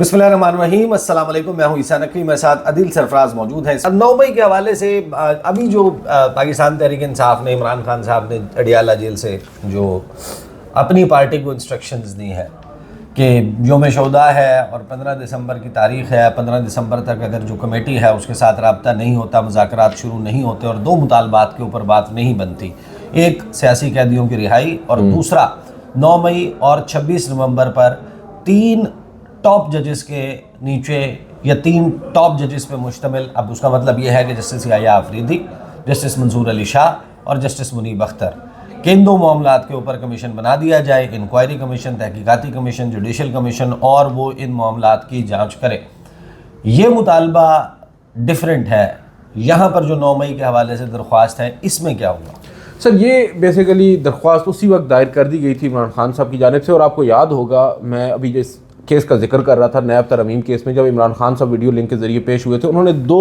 बिस्मिल्लाहिर्रहमानिर्रहीम। अस्सलाम वालेकुम। मैं हूं ईसा नकवी, मेरे साथ अदील सरफराज मौजूद हैं। 9 मई के हवाले से अभी जो पाकिस्तान तहरीक इंसाफ ने इमरान खान साहब ने अडियाला जेल से जो अपनी पार्टी को इंस्ट्रक्शंस दी है कि यौम शोदा है और 15 दिसंबर की तारीख़ है, 15 दिसंबर तक अगर जो कमेटी है उसके साथ रब्ता नहीं होता, मुज़ाकरात शुरू नहीं होते और 2 मुतालबात के ऊपर बात नहीं बनती, एक सियासी कैदियों की रिहाई और दूसरा 9 मई और 26 नवंबर पर 3 टॉप जजेस के नीचे या 3 टॉप जजेस पे मुश्तमिल, अब उसका मतलब ये है कि जस्टिस याह्या अफरीदी, जस्टिस मंसूर अली शाह और जस्टिस मुनीब अख्तर के इन 2 मामलात के ऊपर कमीशन बना दिया जाए, इंक्वायरी कमीशन, तहकीकाती कमीशन, जुडिशल कमीशन, और वो इन मामलात की जांच करे। ये मुतालबा डिफरेंट है। यहाँ पर जो 9 मई के हवाले से दरख्वास्त है, इसमें क्या हुआ? सर, ये बेसिकली दरख्वास्त उसी वक्त दायर कर दी गई थी इमरान खान साहब की जानिब से, और आपको याद होगा मैं अभी जिस केस का जिक्र कर रहा था, नैब तरमीम केस में, जब इमरान खान साहब वीडियो लिंक के ज़रिए पेश हुए थे, उन्होंने 2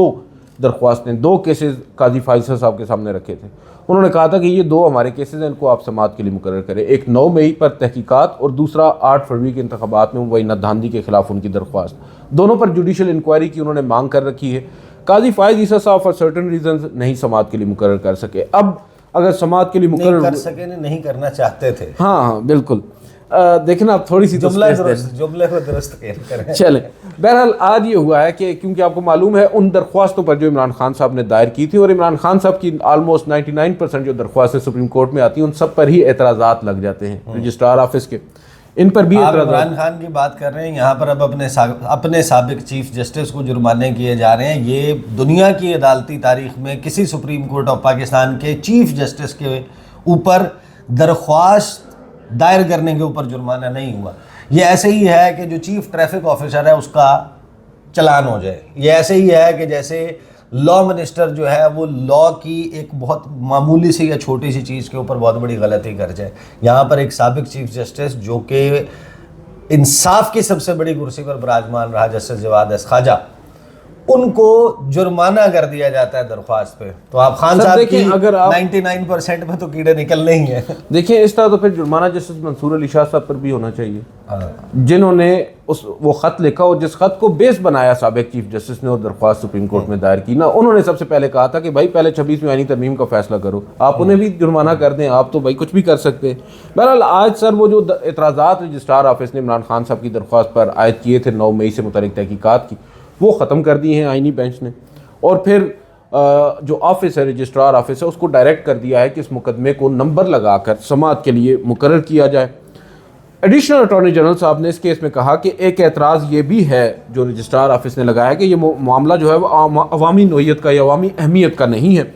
दरख्वास्तें, 2 केसेस काजी फाइजल साहब के सामने रखे थे। उन्होंने कहा था कि ये 2 हमारे केसेस हैं, इनको आप समाअत के लिए मुकर्रर करें। एक 9 मई पर तहकीकात और दूसरा 8 फरवरी के इंतखाबात में मुबैना धांधली के खिलाफ उनकी दरख्वास्त। दोनों पर जुडिशल इंक्वायरी की उन्होंने मांग कर रखी है। काजी फाइज ईसा साहब फॉर सर्टन रीजंस नहीं समाअत के लिए मुकर्रर कर सके। अब अगर समाअत के लिए मुकर्रर कर सके, नहीं करना चाहते थे। हाँ बिल्कुल। देखिए ना, आप थोड़ी सी जुमले को दुरुस्त करें। चलें, बहरहाल आज ये हुआ है कि क्योंकि आपको मालूम है उन दरख्वास्तों पर जो इमरान खान साहब ने दायर की थी, और इमरान खान साहब की ऑलमोस्ट 99% जो दरख्वास्तें सुप्रीम कोर्ट में आती हैं उन सब पर ही एतराज़ात लग जाते हैं रजिस्ट्रार ऑफिस के, इन पर भी इमरान खान की बात कर रहे हैं यहाँ पर। अब अपने साबिक चीफ जस्टिस को जुर्माने किए जा रहे हैं। ये दुनिया की अदालती तारीख में किसी सुप्रीम कोर्ट ऑफ पाकिस्तान के चीफ जस्टिस के ऊपर दरख्वास्त दायर करने के ऊपर जुर्माना नहीं हुआ। ये ऐसे ही है कि जो चीफ ट्रैफिक ऑफिसर है उसका चलान हो जाए। ये ऐसे ही है कि जैसे लॉ मिनिस्टर जो है वो लॉ की एक बहुत मामूली सी या छोटी सी चीज़ के ऊपर बहुत बड़ी गलती कर जाए। यहाँ पर एक साबिक चीफ जस्टिस जो कि इंसाफ की सबसे बड़ी कुर्सी पर विराजमान रहा, जस्टिस जवाद एस खाजा, उनको जुर्माना कर दिया जाता है दरख्वास्त पे। तो आप खान साहब की अगर 99% में तो कीड़े निकलने ही हैं। देखिए, इस तरह तो फिर जुर्माना जस्टिस मंसूर अली शाह साहब पर भी होना चाहिए, जिन्होंने वो ख़त लिखा और जिस ख़त को बेस बनाया साबिक चीफ जस्टिस ने और दरख्वास्त सुप्रीम कोर्ट में दायर की ना, उन्होंने सबसे पहले कहा था कि भाई पहले 26वीं आईनी तरमीम का फैसला करो, आप उन्हें भी जुर्माना कर दें, आप तो भाई कुछ भी कर सकते हैं। बहरहाल आज सर वो जो एतराज़ात रजिस्ट्रार ऑफिस ने इमरान खान साहब की दरख्वास्त पर आयद किए थे 9 मई से मुतल्लिक़ तहकीकात की, वो ख़त्म कर दिए हैं आईनी बेंच ने, और फिर जो ऑफिस है, रजिस्ट्रार ऑफिस है, उसको डायरेक्ट कर दिया है कि इस मुकदमे को नंबर लगाकर समाअत के लिए मुकर्रर किया जाए। एडिशनल अटॉर्नी जनरल साहब ने इस केस में कहा कि एक एतराज़ ये भी है जो रजिस्ट्रार ऑफिस ने लगाया कि ये मामला जो है वो अवामी नोयत का या अवामी अहमियत का नहीं है,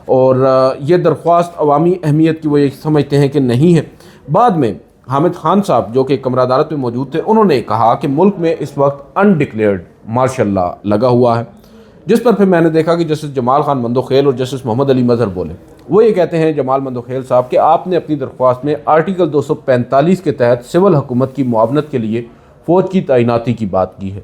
और ये दरख्वास्त अवामी अहमियत की वो ये समझते हैं कि नहीं है। बाद में हामिद खान साहब जो कि कमरा अदालत में मौजूद थे, उन्होंने कहा कि मुल्क में इस वक्त अनडिक्लेयर्ड मार्शल लॉ लगा हुआ है, जिस पर फिर मैंने देखा कि जस्टिस जमाल खान मंदोखेल और जस्टिस मोहम्मद अली मजहर बोले। वो ये कहते हैं, जमाल मंदोखेल साहब, कि आपने अपनी दरख्वास्त में आर्टिकल 245 के तहत सिविल हुकूमत की मुआवनत के लिए फ़ौज की तैनाती की बात की है।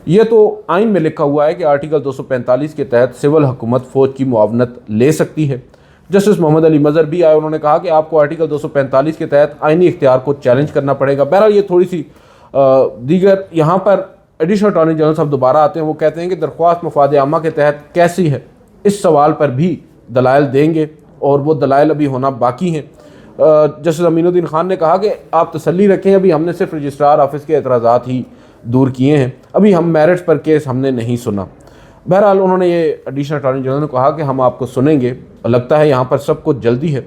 ये तो आइन में लिखा हुआ है कि आर्टिकल 245 के तहत सिविल हुकूमत फ़ौज की मुआवनत ले सकती है। जस्टिस मोहम्मद अली मजहर भी आए, उन्होंने कहा कि आपको आर्टिकल 245 के तहत आइनी इख्तियार को चैलेंज करना पड़ेगा। बहरहाल ये थोड़ी सी दीगर, यहाँ पर एडिशनल अटॉर्नी जनरल साहब दोबारा आते हैं, वो कहते हैं कि दरख्वास्त मफाद आमा के तहत कैसी है, इस सवाल पर भी दलाइल देंगे और वो दलाइल अभी होना बाकी हैं। जस्टिस अमीनुद्दीन खान ने कहा कि आप तसल्ली रखें, अभी हमने सिर्फ रजिस्ट्रार ऑफिस के एतराज़ात ही दूर किए हैं, अभी हम मेरिट्स पर केस हमने नहीं सुना। बहरहाल उन्होंने ये एडिशनल अटॉर्नी जनरल ने कहा कि हम आपको सुनेंगे, लगता है यहाँ पर सब कुछ जल्दी है।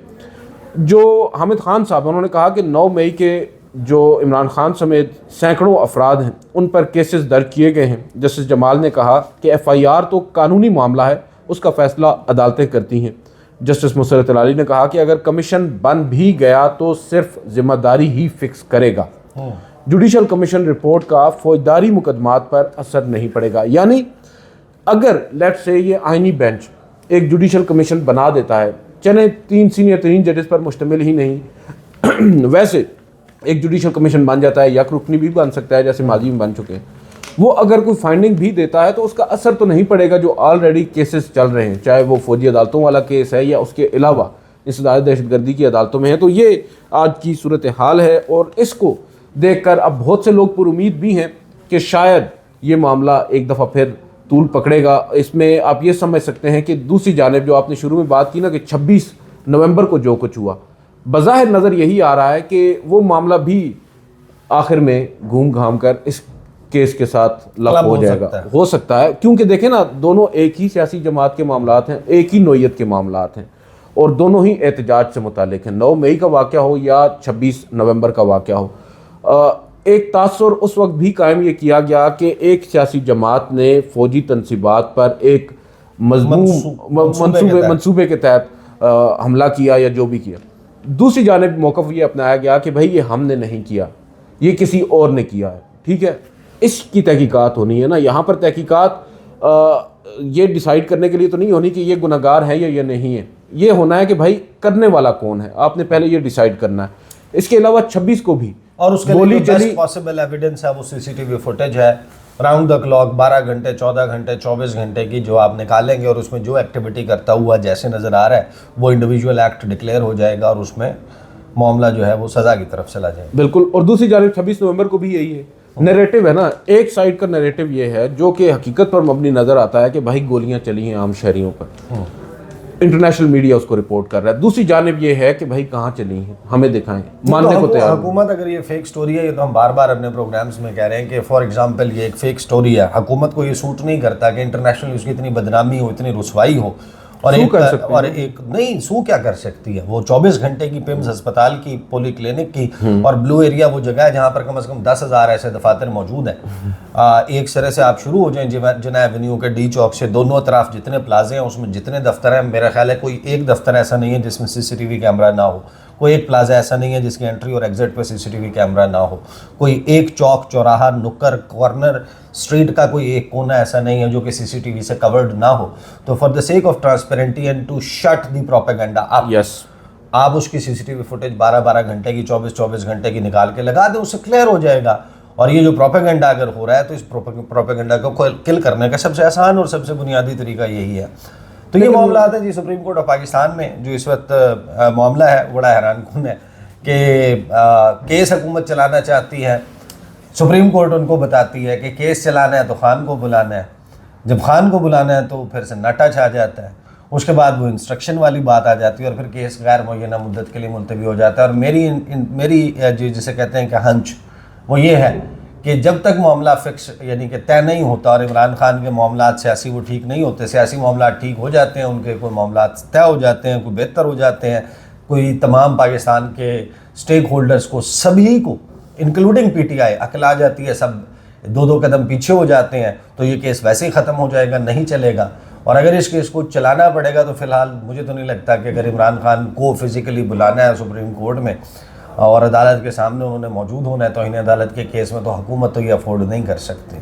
जो हामिद खान साहब, उन्होंने कहा कि 9 मई के जो इमरान खान समेत सैकड़ों अफराद हैं उन पर केसेस दर्ज किए गए हैं। जस्टिस जमाल ने कहा कि FIR तो कानूनी मामला है, उसका फ़ैसला अदालतें करती हैं। जस्टिस मुसरत अली ने कहा कि अगर कमीशन बन भी गया तो सिर्फ ज़िम्मेदारी ही फिक्स करेगा, जुडिशल कमीशन रिपोर्ट का फौजदारी मुकदमात पर असर नहीं पड़ेगा। यानी अगर लेट से ये आइनी बेंच एक जुडिशल कमीशन बना देता है, चले 3 सीनियर 3 जजेस पर मुश्तमिल ही नहीं वैसे एक जुडिशल कमीशन बन जाता है, या रुकनी भी बन सकता है जैसे माजी में बन चुके हैं, वो अगर कोई फाइंडिंग भी देता है तो उसका असर तो नहीं पड़ेगा जो ऑलरेडी केसेस चल रहे हैं, चाहे वो फौजी अदालतों वाला केस है या उसके अलावा इंसदाद दहशतगर्दी की अदालतों में है। तो ये आज की सूरत हाल है, और इसको देखकर अब बहुत से लोग पुरुमीद भी हैं کہ شاید یہ معاملہ ایک دفعہ پھر طول پکڑے گا. اس میں آپ یہ سمجھ سکتے ہیں کہ دوسری جانب جو آپ نے شروع میں بات کی نا کہ 26 نومبر کو جو کچھ ہوا, بظاہر نظر یہی آ رہا ہے کہ وہ معاملہ بھی آخر میں گھوم گھام کر اس کیس کے ساتھ لگ ہو جائے گا, ہو سکتا ہے, کیونکہ دیکھیں نا دونوں ایک ہی سیاسی جماعت کے معاملات ہیں, ایک ہی نوعیت کے معاملات ہیں اور دونوں ہی احتجاج سے متعلق ہیں. 9 مئی کا واقعہ ہو یا 26 نومبر کا واقعہ ہو, ایک تاثر اس وقت بھی قائم یہ کیا گیا کہ ایک سیاسی جماعت نے فوجی تنصیبات پر ایک منصوبے کے تحت حملہ کیا یا جو بھی کیا. دوسری جانب موقف یہ اپنایا گیا کہ بھائی یہ ہم نے نہیں کیا, یہ کسی اور نے کیا ہے. ٹھیک ہے, اس کی تحقیقات ہونی ہے نا. یہاں پر تحقیقات یہ ڈیسائیڈ کرنے کے لیے تو نہیں ہونی کہ یہ گناہگار ہے یا یہ نہیں ہے, یہ ہونا ہے کہ بھائی کرنے والا کون ہے, آپ نے پہلے یہ ڈیسائیڈ کرنا ہے. اس کے علاوہ 26 کو بھی اور اس کے لیے بیسٹ پاسبل ایویڈنس ہے وہ سی سی ٹی وی فوٹیج ہے, راؤنڈ دا کلاک 12 گھنٹے 14 گھنٹے 24 گھنٹے کی جو آپ نکالیں گے اور اس میں جو ایکٹیویٹی کرتا ہوا جیسے نظر آ رہا ہے وہ انڈیویجول ایکٹ ڈکلیئر ہو جائے گا اور اس میں معاملہ جو ہے وہ سزا کی طرف چلا جائے گا. بالکل. اور دوسری جانب 26 نومبر کو بھی یہی ہے نیریٹو ہے نا, ایک سائیڈ کا نیریٹو یہ ہے جو کہ حقیقت پر مبنی نظر آتا ہے کہ بھائی گولیاں چلی ہیں عام شہریوں پر, انٹرنیشنل میڈیا اس کو رپورٹ کر رہا ہے. دوسری جانب یہ ہے کہ بھائی کہاں چلی ہیں, ہمیں دکھائیں, ماننے کو تیار. حکومت اگر یہ فیک سٹوری ہے, یہ تو ہم بار بار اپنے پروگرامز میں کہہ رہے ہیں کہ فار ایگزامپل یہ ایک فیک سٹوری ہے, حکومت کو یہ سوٹ نہیں کرتا کہ انٹرنیشنل اس کی اتنی بدنامی ہو, اتنی رسوائی ہو, اور ایک نہیں سو کیا کر سکتی ہے. وہ 24 گھنٹے کی پیمز ہسپتال کی, پولی کلینک کی, اور بلو ایریا وہ جگہ ہے جہاں پر کم از کم 10,000 ایسے دفاتر موجود ہیں. ایک سرے سے آپ شروع ہو جائیں جناح ایونیو کے ڈی چوک سے, دونوں اطراف جتنے پلازے ہیں اس میں جتنے دفتر ہیں, میرا خیال ہے کوئی ایک دفتر ایسا نہیں ہے جس میں سی سی ٹی وی کیمرہ نہ ہو, کوئی ایک پلازا ایسا نہیں ہے جس کی انٹری اور ایگزٹ پہ سی سی ٹی وی کیمرہ نہ ہو, کوئی ایک چوک چوراہا نکر کارنر اسٹریٹ کا کوئی ایک کونا ایسا نہیں ہے جو کہ سی سی ٹی وی سے کورڈ نہ ہو. تو for the sake of transparency and to shut the propaganda آپ اس کی سی سی ٹی وی فوٹیج 12 گھنٹے کی 24 گھنٹے کی نکال کے لگا دیں, اس سے کلیئر ہو جائے گا. اور یہ جو پروپیگنڈا اگر ہو رہا ہے تو اس پروپیگنڈا کو کل کرنے کا سب سے آسان اور سب سے بنیادی طریقہ یہی ہے. تو یہ معاملات ہیں جی سپریم کورٹ آف پاکستان میں جو اس وقت معاملہ ہے بڑا حیران کن ہے کہ کیس حکومت چلانا چاہتی ہے, سپریم کورٹ ان کو بتاتی ہے کہ کیس چلانا ہے تو خان کو بلانا ہے, جب خان کو بلانا ہے تو پھر سناٹا چھا جاتا ہے, اس کے بعد وہ انسٹرکشن والی بات آ جاتی ہے اور پھر کیس غیر معینہ مدت کے لیے ملتوی ہو جاتا ہے. اور میری جسے کہتے ہیں کہ ہنچ وہ یہ ہے کہ جب تک معاملہ فکس یعنی کہ طے نہیں ہوتا, اور عمران خان کے معاملات سیاسی وہ ٹھیک نہیں ہوتے, سیاسی معاملات ٹھیک ہو جاتے ہیں, ان کے کوئی معاملات طے ہو جاتے ہیں, کوئی بہتر ہو جاتے ہیں, کوئی تمام پاکستان کے اسٹیک ہولڈرز کو سبھی کو انکلوڈنگ پی ٹی آئی عقل آ جاتی ہے, سب 2 قدم پیچھے ہو جاتے ہیں, تو یہ کیس ویسے ہی ختم ہو جائے گا, نہیں چلے گا. اور اگر اس کیس کو چلانا پڑے گا تو فی الحال مجھے تو نہیں لگتا کہ اگر عمران خان کو فزیکلی بلانا ہے سپریم کورٹ میں اور عدالت کے سامنے انہوں نے موجود ہونا ہے توہین عدالت کے کیس میں, تو حکومت تو یہ افورڈ نہیں کر سکتی.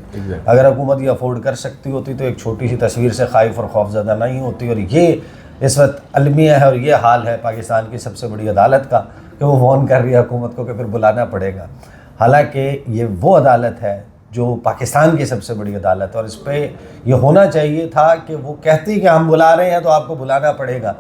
اگر حکومت یہ افورڈ کر سکتی ہوتی تو ایک چھوٹی سی تصویر سے خائف اور خوف زدہ نہیں ہوتی. اور یہ اس وقت المیہ ہے اور یہ حال ہے پاکستان کی سب سے بڑی عدالت کا کہ وہ فون کر رہی ہے حکومت کو کہ پھر بلانا پڑے گا, حالانکہ یہ وہ عدالت ہے جو پاکستان کی سب سے بڑی عدالت ہے. اور اس پہ یہ ہونا چاہیے تھا کہ وہ کہتی کہ ہم بلا رہے ہیں تو آپ کو بلانا پڑے گا.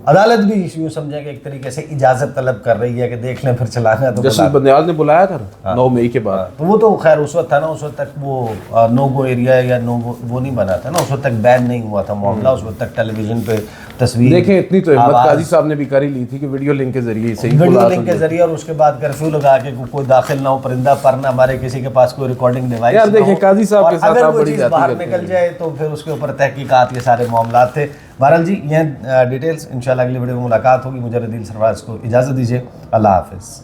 عدالت بھی یوں سمجھیں کہ ایک طریقے سے اجازت طلب کر رہی ہے کہ دیکھ لیں پھر چلانا ہے تو جسٹس بندیال نے بلایا تھا 9 مئی کے بعد, تو وہ تو خیر اس وقت تھا نا, اس وقت تک وہ نو گو ایریا یا وہ نہیں بنا تھا نا, اس وقت تک بین نہیں ہوا تھا معاملہ, اس وقت تک ٹیلی ویژن پہ تصویر دیکھیں اتنی تو احمد قاضی صاحب نے بھی کر ہی لی تھی کہ ویڈیو لنک کے ذریعے سے ویڈیو لنک کے ذریعے, اور اس کے بعد کرفیو لگا کے کوئی داخل نہ ہو, پرندہ پر نہ ہمارے کسی کے پاس کوئی ریکارڈنگ ڈیوائس. یار دیکھیں قاضی صاحب کے ساتھ آپ بڑی باہر نکل جائے تو پھر اس کے اوپر تحقیقات, یہ سارے معاملات تھے. بہرحال جی یہ ڈیٹیلز انشاءاللہ اگلی ویڈیو میں ملاقات ہوگی. مجھے عدیل سرفراز کو اجازت دیجیے, اللہ حافظ.